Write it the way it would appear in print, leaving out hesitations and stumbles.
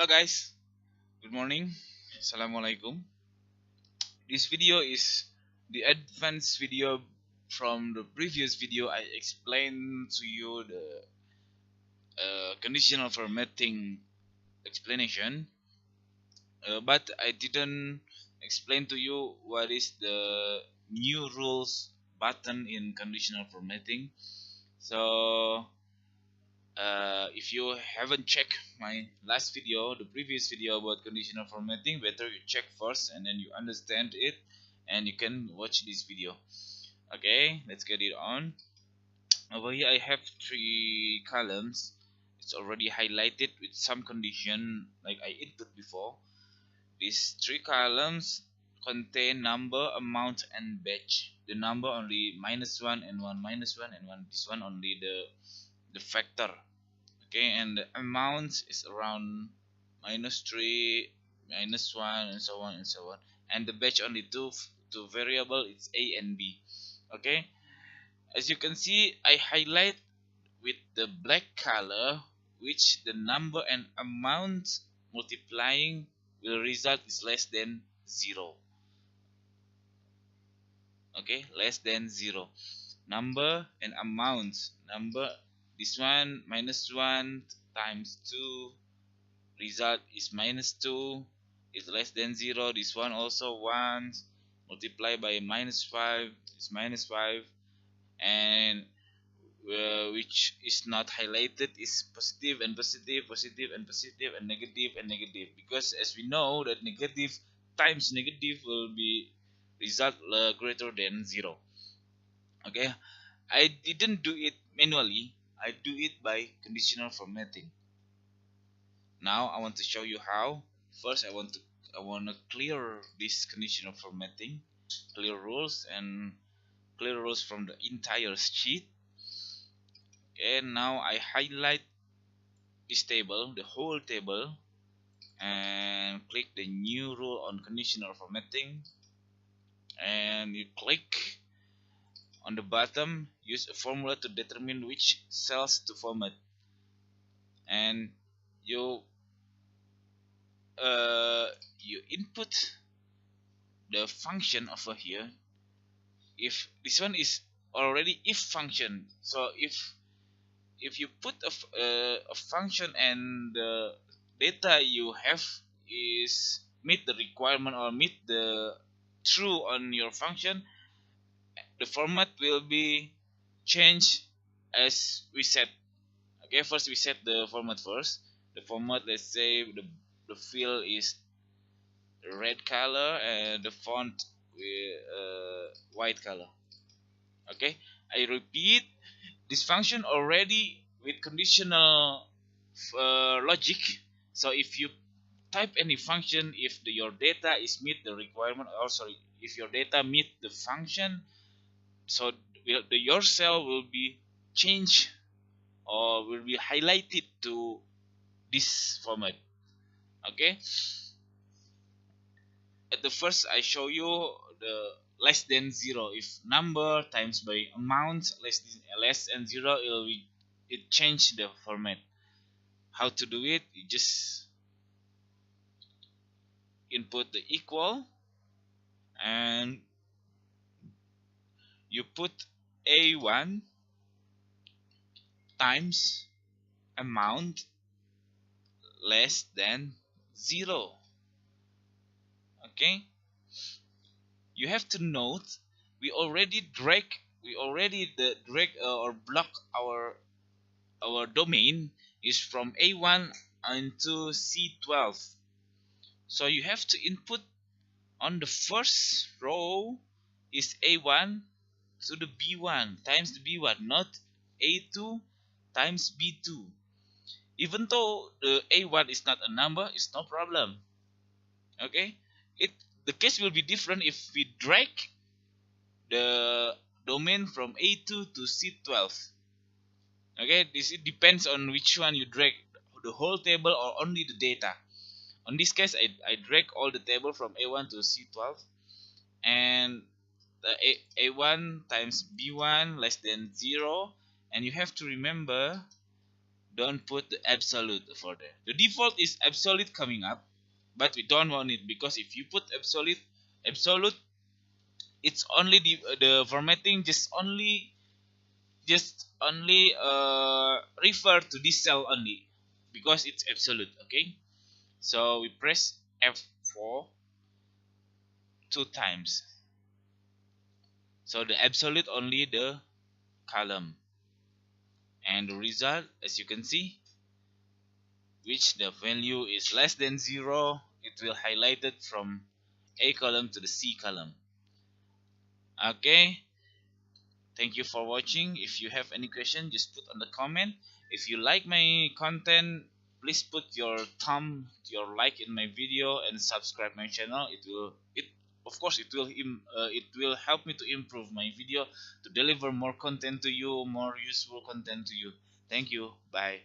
Hello guys, good morning. Assalamualaikum. This video is the advanced video from the previous video. I explained to you the conditional formatting explanation, but I didn't explain to you what is the new rules button in conditional formatting. So if you haven't checked my last video, the previous video about conditional formatting, better you check first and then you understand it and you can watch this video. Okay, let's get it on. Over here I have three columns. It's already highlighted with some condition like I input before. These three columns contain number, amount, and batch. The number only -1 and 1 -1 and 1. This one only the factor. Okay, and the amount is around -3, -1, and so on and so on. And the batch only two variable, it's a and b. Okay, as you can see, I highlight with the black color which the number and amount multiplying will result is less than 0. Okay, less than 0. Number and amount. Number, this one -1 times 2, result is -2, is less than 0. This one also 1 multiplied by -5 is -5, and which is not highlighted is positive and positive, positive and positive, and negative, because as we know that negative times negative will be result greater than 0. Okay, I didn't do it manually, I do it by conditional formatting. Now I want to show you how. First I want to clear this conditional formatting, clear rules from the entire sheet. Okay, now I highlight this table, the whole table, and click the new rule on conditional formatting, and you click on the bottom, use a formula to determine which cells to format, and you you input the function over here. If this one is already if function, so if you put a function and the data you have is meet the requirement or meet the true on your function, the format will be changed as we set. Okay, first we set the format first. The format, let's say the field is red color and the font with white color. Okay, I repeat, this function already with conditional logic. So if you type any function, if your data is meet the requirement, or sorry, if your data meet the function, so your cell will be changed or will be highlighted to this format. Okay, at the first I show you the less than 0. If number times by amount less than 0, it change the format. How to do it? You just input the equal and you put a1 times amount less than 0. Okay, you have to note we already drag or block our domain is from A1 into C12. So you have to input on the first row is A1 to the B1 times the B1, not A2 times B2. Even though the A1 is not a number, it's no problem. Okay, the case will be different if we drag the domain from A2 to C12. Okay, it depends on which one you drag, the whole table or only the data. On this case, I drag all the table from A1 to C12, and the A1 times B1 less than 0, and you have to remember don't put the absolute for there. The default is absolute coming up, but we don't want it because if you put absolute, it's only the formatting just only refer to this cell only because it's absolute. Okay, so we press F4 two times. So the absolute only the column, and the result, as you can see, which the value is less than 0, it will highlight it from A column to the C column. Okay, thank you for watching. If you have any question, just put on the comment. If you like my content, please put your your like in my video and subscribe my channel. It of course it will help me to improve my video, to deliver more content to you, more useful content to you. Thank you. Bye.